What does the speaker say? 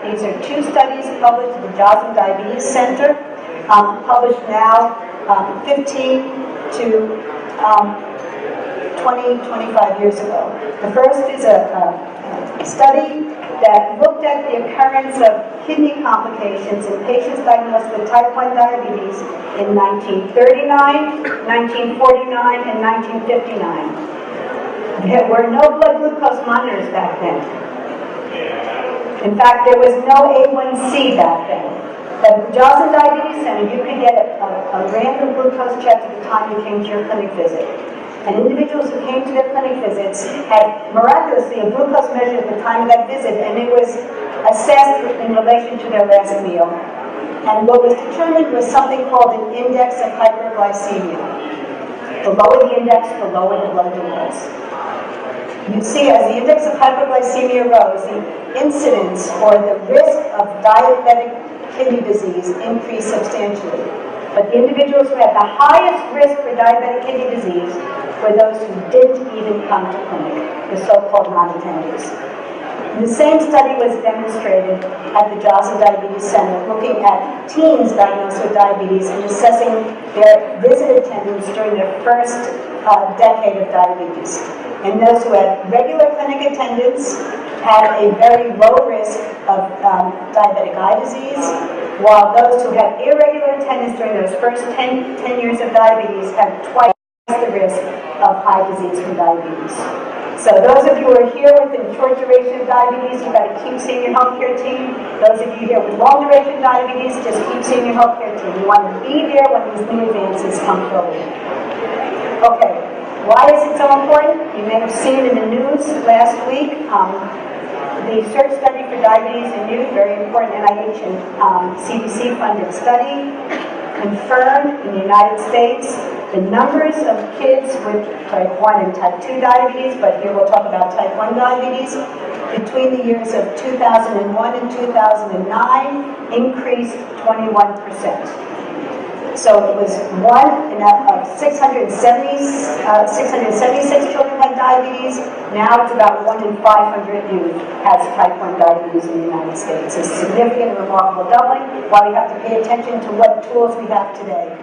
These are two studies published at the Joslin Diabetes Center, published now 15 to 25 years ago. The first is a study that looked at the occurrence of kidney complications in patients diagnosed with type 1 diabetes in 1939, 1949, and 1959. There were no blood glucose monitors back then. In fact, there was no A1C back then. At the Joslin Diabetes Center, you could get a random glucose check at the time you came to your clinic visit. And individuals who came to their clinic visits had miraculously a glucose measure at the time of that visit, and it was assessed in relation to their last meal. And what was determined was something called an index of hyperglycemia. The lower the index, the lower the blood glucose. You see, as the index of hyperglycemia rose, the incidence or the risk of diabetic kidney disease increased substantially. But the individuals who had the highest risk for diabetic kidney disease were those who didn't even come to clinic, the so-called non-attenders. The same study was demonstrated at the Joslin Diabetes Center, looking at teens diagnosed with diabetes and assessing their visit attendance during their first decade of diabetes. And those who had regular clinic attendance had a very low risk of diabetic eye disease, while those who had irregular attendance during those first 10 years of diabetes had twice the risk of eye disease from diabetes. So those of you who are here with a short duration of diabetes, you've got to keep seeing your healthcare team. Those of you here with long duration diabetes, just keep seeing your healthcare team. You want to be there when these new advances come forward. Okay, why is it so important? You may have seen in the news last week, the Search Study for Diabetes in Youth, very important NIH and CDC funded study, confirmed in the United States the numbers of kids with type 1 and type 2 diabetes, but here we'll talk about type 1 diabetes, between the years of 2001 and 2009 increased 21%. So it was 1 of 676 children had diabetes. Now it's about 1 in 500 youth has type 1 diabetes in the United States. It's a significant and remarkable doubling, while we have to pay attention to what tools we have today.